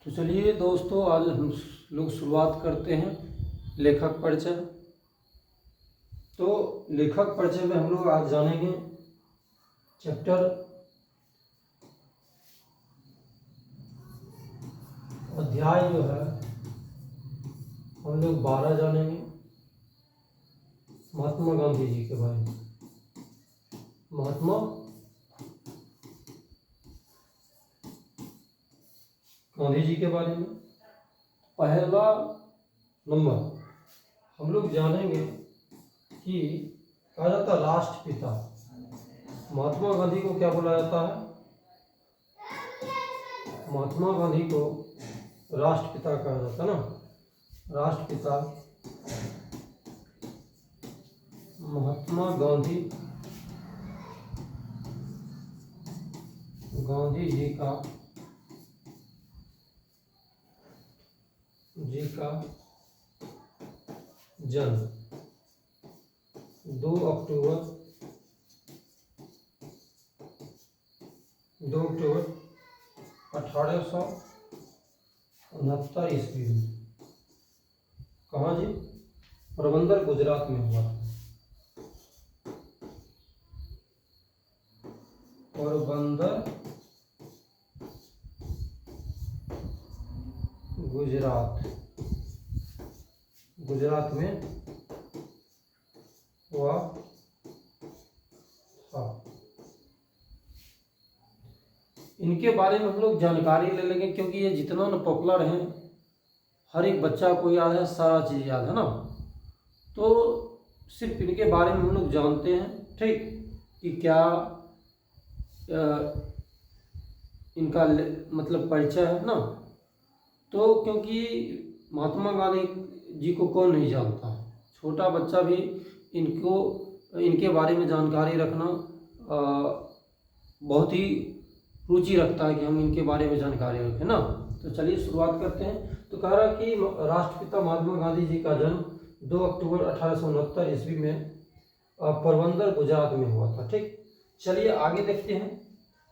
तो चलिए दोस्तों, आज हम लोग शुरुआत करते हैं लेखक परिचय। तो लेखक परिचय में हम लोग आज जानेंगे चैप्टर अध्याय जो है हम लोग 12 जानेंगे महात्मा गांधी जी के बारे में। महात्मा गांधी जी के बारे में पहला नंबर हम लोग जानेंगे कि कहा जाता है राष्ट्रपिता। महात्मा गांधी को क्या बोला जाता है? महात्मा गांधी को राष्ट्रपिता कहा जाता है ना। राष्ट्रपिता महात्मा गांधी जी का जन्म 2 अक्टूबर 1869 ईस्वी में। कहाँ जी? पोरबंदर, गुजरात में हुआ था। पोरबंदर, गुजरात में हुआ था। इनके बारे में हम लोग जानकारी ले लेंगे, क्योंकि ये जितना न पॉपुलर है, हर एक बच्चा को याद है, सारा चीज़ याद है ना। तो सिर्फ इनके बारे में हम लोग जानते हैं, ठीक, कि क्या इनका मतलब परिचय है ना। तो क्योंकि महात्मा गांधी जी को कौन नहीं जानता, छोटा बच्चा भी इनके बारे में जानकारी रखना बहुत ही रुचि रखता है कि हम इनके बारे में जानकारी रखें ना। तो चलिए शुरुआत करते हैं। तो कह रहा कि राष्ट्रपिता महात्मा गांधी जी का जन्म 2 अक्टूबर 1869 ईस्वी में पोरबंदर, गुजरात में हुआ था, ठीक। चलिए आगे देखते हैं।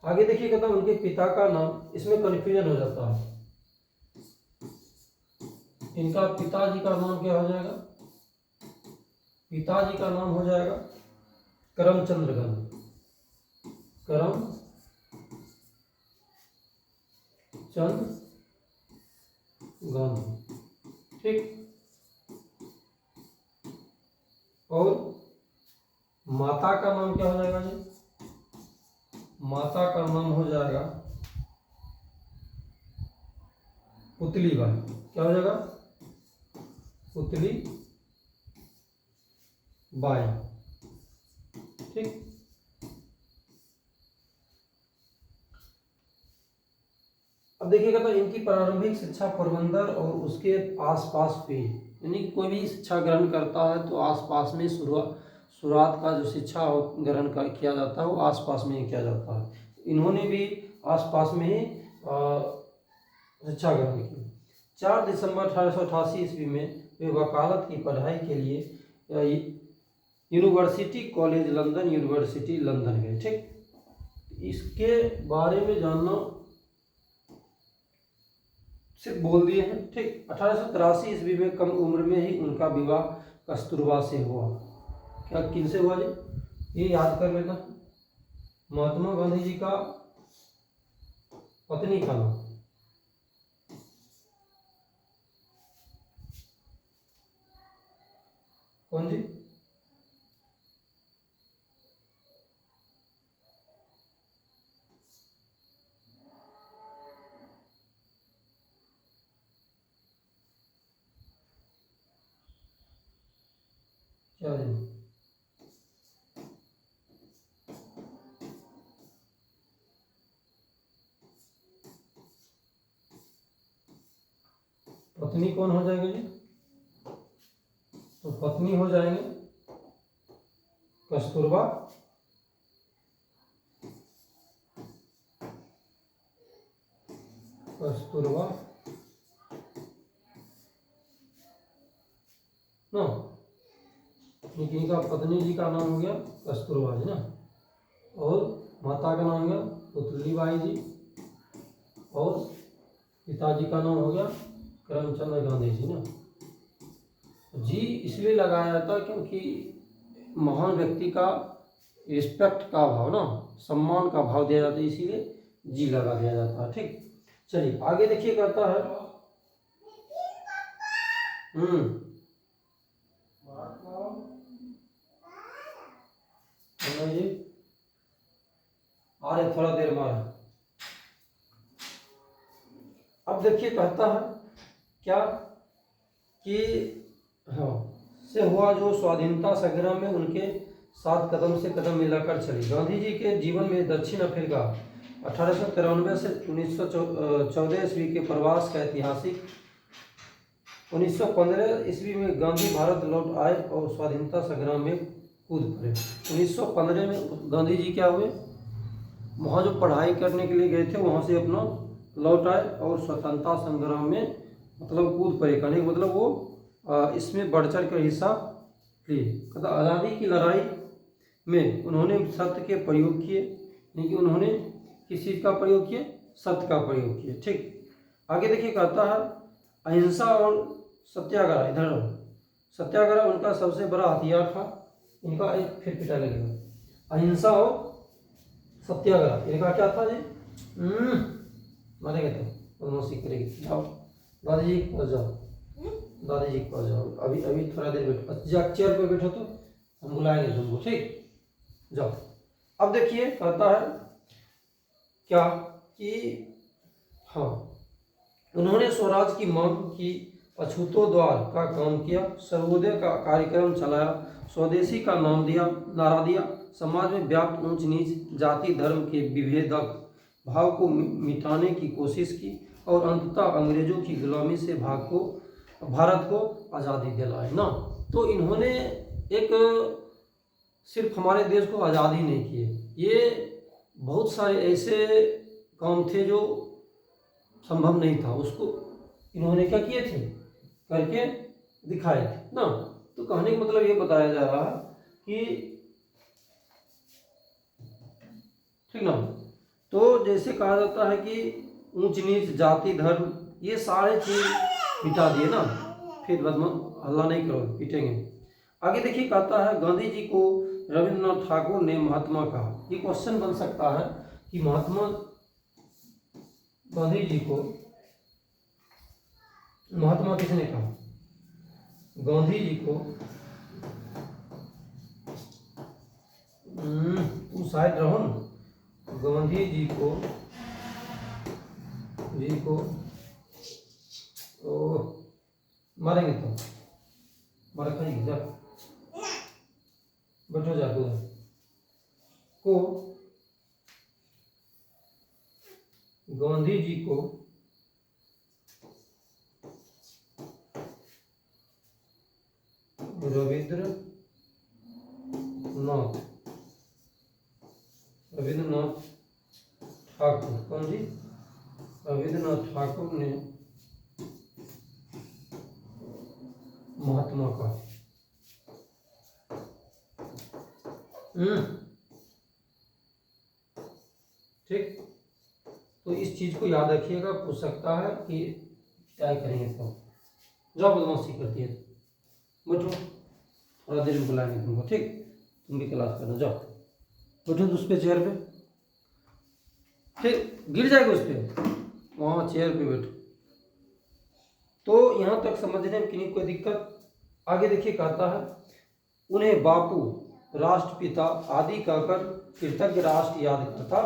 आगे देखिए, कहता उनके पिता का नाम, इसमें कन्फ्यूजन हो जाता है। इनका पिताजी का नाम क्या हो जाएगा? पिताजी का नाम हो जाएगा करमचंद गांधी। करमचंद गांधी, ठीक। और माता का नाम क्या हो जाएगा जी? माता का नाम हो जाएगा पुतली बाई। क्या हो जाएगा? पुतली बाई, ठीक। अब देखिएगा, तो इनकी प्रारंभिक शिक्षा पोरबंदर और उसके आसपास हुई। यानी कि कोई भी शिक्षा ग्रहण करता है तो आसपास में शुरुआत का जो शिक्षा ग्रहण किया जाता है वो आसपास में ही किया जाता है। इन्होंने भी आसपास में ही शिक्षा ग्रहण की। 4 दिसंबर 1888 ईस्वी में वे वकालत की पढ़ाई के लिए university college London, university London गए, ठीक। इसके बारे में जानना सिर्फ बोल दिए हैं, ठीक। 1883 ईस्वी में कम उम्र में ही उनका विवाह कस्तूरबा से हुआ। क्या किनसे हुआ जी? ये याद कर लेना। महात्मा गांधी जी का पत्नी का नाम कौन जी? क्या जी? पत्नी कौन हो जाएगी जी? तो पत्नी हो जाएंगे कस्तूरबा ना। इनका पत्नी जी का नाम हो गया कस्तूरबा जी ना, और माता का नाम हो गया पुतली बाई जी, और पिताजी का नाम हो गया करमचंद गांधी जी ना। जी इसलिए लगाया जाता है क्योंकि महान व्यक्ति का रिस्पेक्ट का भाव ना, सम्मान का भाव दिया जाता है, इसीलिए जी लगा दिया जाता है। ठीक, चलिए आगे देखिए कहता है जी आ रहे थोड़ा देर में। अब देखिए कहता है क्या कि हाँ से हुआ जो स्वाधीनता संग्राम में उनके साथ कदम से कदम मिलाकर चली। गांधी जी के जीवन में दक्षिण अफ्रीका 1893 से 1914 ईस्वी के प्रवास का ऐतिहासिक 1915 ईस्वी में गांधी भारत लौट आए और स्वाधीनता संग्राम में कूद पड़े। 1915 में गांधी जी क्या हुए, वहाँ जो पढ़ाई करने के लिए गए थे वहाँ से अपना लौट आए और स्वतंत्रता संग्राम में मतलब कूद पड़े। कहने का मतलब वो इसमें बढ़ चढ़ कर हिस्सा लिए। कहता आज़ादी की लड़ाई में उन्होंने सत्य के प्रयोग किए, यानी कि उन्होंने किस चीज़ का प्रयोग किए, सत्य का प्रयोग किए। ठीक, आगे देखिए कहता है अहिंसा और सत्याग्रह। इधर सत्याग्रह उनका सबसे बड़ा हथियार था। इनका एक फिर पिटा लगेगा। अहिंसा और सत्याग्रह इनका क्या था जी, मानेंगे तो मौसी करेगी। जाओ दादी जी को जाओ, दादी जी को जाओ, अभी अभी थोड़ा देर बैठो, चेयर पे बैठो तो हम बुलाएंगे तुमको। ठीक, जाओ। अब देखिए कहता है क्या कि हाँ उन्होंने स्वराज की मांग की, अछूतोद्वार का काम किया, सर्वोदय का कार्यक्रम चलाया, स्वदेशी का नारा दिया, समाज में व्याप्त ऊंच नीच जाति धर्म के विभेदक भाव को मिटाने की कोशिश की और अंततः अंग्रेजों की गुलामी से भारत को आज़ादी दिलाई ना। तो इन्होंने एक सिर्फ हमारे देश को आज़ादी नहीं किए, ये बहुत सारे ऐसे काम थे जो संभव नहीं था, उसको इन्होंने क्या किए थे, करके दिखाए थे ना। तो कहने का मतलब ये बताया जा रहा है कि ठीक ना, तो जैसे कहा जाता है कि ऊंच नीच जाति धर्म ये सारे चीज मिटा दिए ना, फिर हल्ला नहीं करो पीटेंगे। आगे देखिए कहता है गांधी जी को रविन्द्रनाथ ठाकुर ने महात्मा कहा। ये क्वेश्चन बन सकता है कि महात्मा गांधी जी को महात्मा किसने कहा, गांधी जी को तू शायद रहो न, गांधी जी को मारेंगे तो मार खाएंगे। जा बैठो, जा को गांधी जी को रविन्द्रनाथ ठाकुर, कौन जी, रविन्द्रनाथ ठाकुर ने महात्मा का ठीक। तो इस चीज को याद रखिएगा, पूछ सकता है कि क्या करेंगे। तो जाओ बदमाशी करती है, बैठो, थोड़ा देर में बुलाएंगे तुमको। ठीक, तुम भी क्लास करना, जाओ बैठो उस पे चेयर पे। ठीक, गिर जाएगा उस पर, वहाँ चेयर पे बैठो। तो यहाँ तक समझने में किन्हीं कोई दिक्कत। आगे देखिए कहता है उन्हें बापू राष्ट्रपिता आदि कहकर कृतज्ञ राष्ट्र याद करता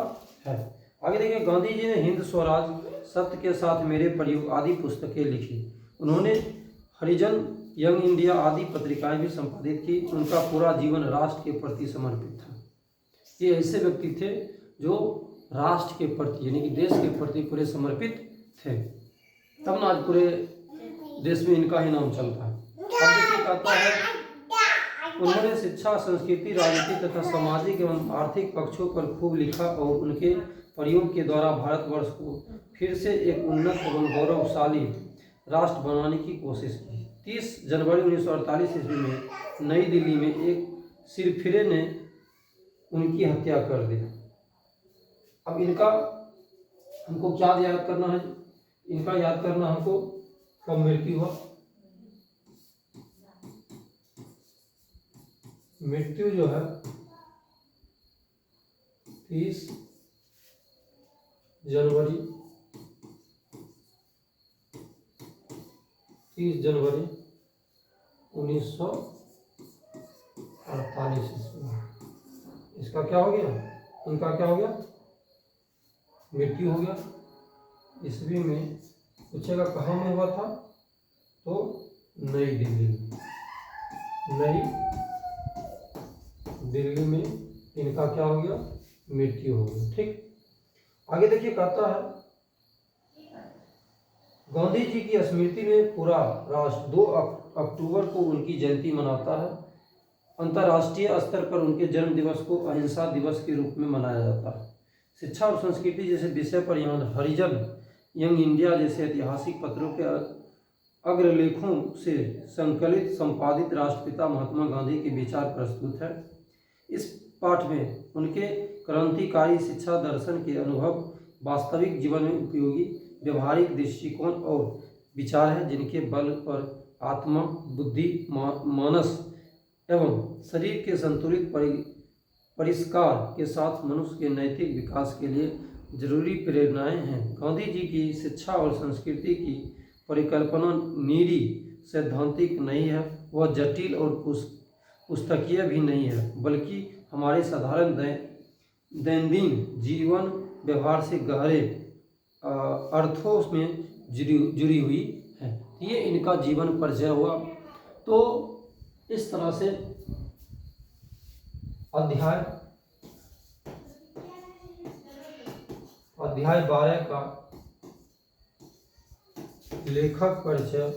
है। आगे देखिए गांधी जी ने हिंद स्वराज, सत्य के साथ मेरे प्रयोग आदि पुस्तकें लिखी। उन्होंने हरिजन, यंग इंडिया आदि पत्रिकाएं भी संपादित की। उनका पूरा जीवन राष्ट्र के प्रति समर्पित था। ये ऐसे व्यक्ति थे जो राष्ट्र के प्रति यानी कि देश के प्रति पूरे समर्पित थे, तब ना आज पूरे देश में इनका ही नाम चलता है। अब देखिए कहता है उन्होंने शिक्षा, संस्कृति, राजनीति तथा सामाजिक एवं आर्थिक पक्षों पर खूब लिखा और उनके प्रयोग के द्वारा भारतवर्ष को फिर से एक उन्नत एवं गौरवशाली राष्ट्र बनाने की कोशिश की। 30 जनवरी 1948 ईस्वी में नई दिल्ली में एक सिरफिरे ने उनकी हत्या कर दी। अब इनका हमको क्या याद करना है, इनका याद करना हमको, कब मृत्यु हुआ। मृत्यु जो है 30 जनवरी 1948 ईस्वी। इसका क्या हो गया, इनका क्या हो गया, मृत्यु हो गया। ईस्वी में पूछेगा कहाँ में हुआ था, तो नई दिल्ली में, नई दिल्ली में इनका क्या हो गया, मृत्यु हो गई। ठीक, आगे देखिए, कहता है गांधी जी की स्मृति में पूरा राष्ट्र 2 अक्टूबर को उनकी जयंती मनाता है। अंतर्राष्ट्रीय स्तर पर उनके जन्म दिवस को अहिंसा दिवस के रूप में मनाया जाता है। शिक्षा और संस्कृति जैसे विषय पर यहाँ हरिजन यंग इंडिया जैसे ऐतिहासिक पत्रों के अग्रलेखों से संकलित संपादित राष्ट्रपिता महात्मा गांधी के विचार प्रस्तुत है। इस पाठ में उनके क्रांतिकारी शिक्षा दर्शन के अनुभव, वास्तविक जीवन में उपयोगी व्यवहारिक दृष्टिकोण और विचार है, जिनके बल पर आत्मा, बुद्धि, मानस एवं शरीर के संतुलित परिष्कार के साथ मनुष्य के नैतिक विकास के लिए जरूरी प्रेरणाएं हैं। गांधी जी की शिक्षा और संस्कृति की परिकल्पना निरी सैद्धांतिक नहीं है, वह जटिल और पुस्तकीय भी नहीं है, बल्कि हमारे साधारण दैनंदिन जीवन व्यवहार से गहरे अर्थों में जुड़ी हुई है। ये इनका जीवन परिचय हुआ। तो इस तरह से अध्याय 12 का लेखक परिचय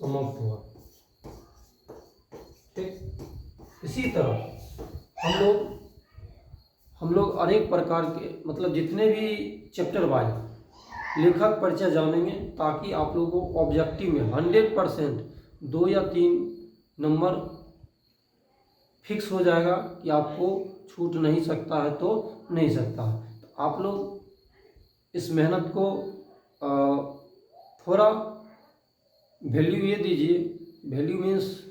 समाप्त हुआ। ठीक, इसी तरह हम लोग अनेक प्रकार के, मतलब जितने भी चैप्टर वाइज लेखक परिचय जानेंगे, ताकि आप लोगों को ऑब्जेक्टिव में 100% 2 या 3 नंबर फिक्स हो जाएगा कि आपको छूट नहीं सकता है तो नहीं सकता है। तो आप लोग इस मेहनत को थोड़ा वैल्यू ये दीजिए। वैल्यू मीन्स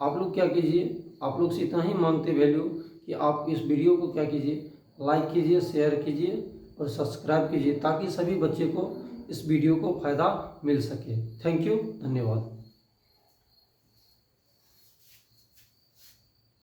आप लोग क्या कीजिए, आप लोग से इतना ही मांगते वैल्यू कि आप इस वीडियो को क्या कीजिए, लाइक कीजिए, शेयर कीजिए और सब्सक्राइब कीजिए, ताकि सभी बच्चे को इस वीडियो को फ़ायदा मिल सके। थैंक यू, धन्यवाद।